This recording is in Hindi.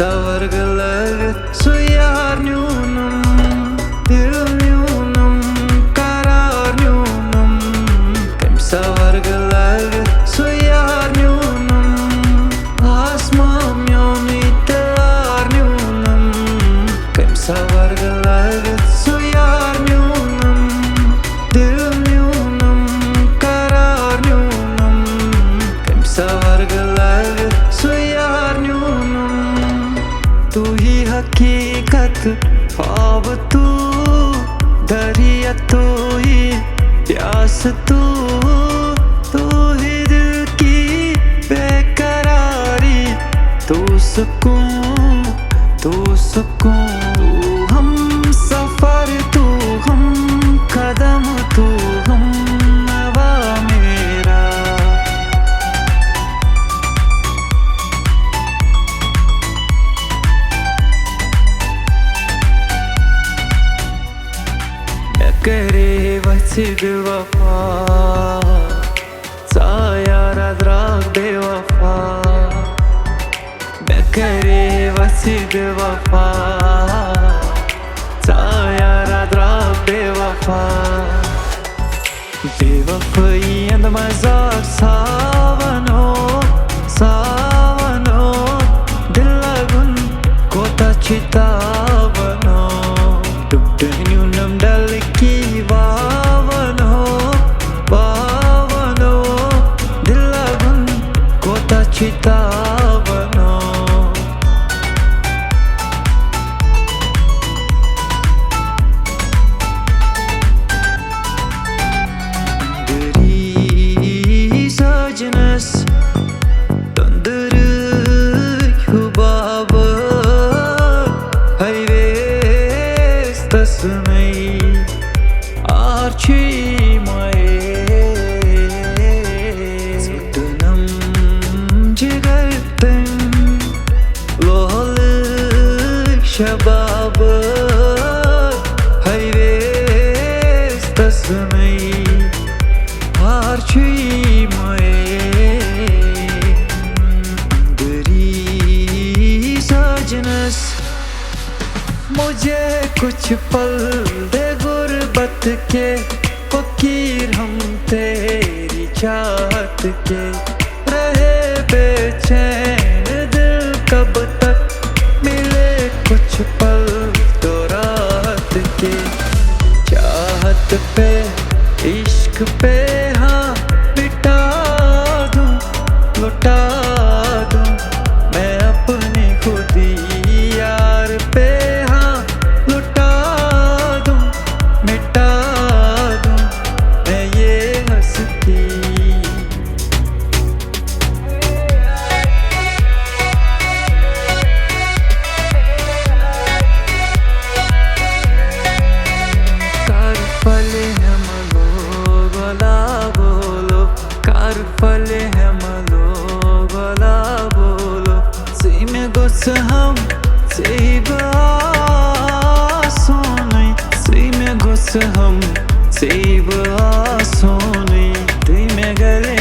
savargalar suyar nyunam dil nyunam karar nyunam kim savargalar suyar nyunam asmam yonitar nyunam kim savargalar suyar nyunam dil nyunam karar nyunam kim savargalar suyar nyunam तू ही हकीकत ख्वाब तू दरिया तू ही प्यास तू ही दिल की बेकरारी तू सुकून तू हम सफर तू हम कदम तू हम नवा मेरा करे वसिद वफा सायारा द्राग बेवफा करे वसिद वफा सायारा द्राग बेवफा बेवफाई and मजाक सावनो दिल लगुन कोता चितावनो न्यूनम डल की वावनो दिल लगुन कोता चितावनो दरी सजनस तंदर हुबाब hayves tasmay archi mae sutunam jigarten lol shabab hayves tasmay archi mae deri sajnas मुझे कुछ पल दे गुर्बत के फकीर हम तेरी चाहत के रहे बेचैन दिल कब तक मिले कुछ पल तो रात के चाहत पे इश्क पे हाँ मिटा दूं लुटा दूं मैं अपनी खुदी यार पे हम सेब आसोनी सी में घुस हम सेब आसोनी तुई में गले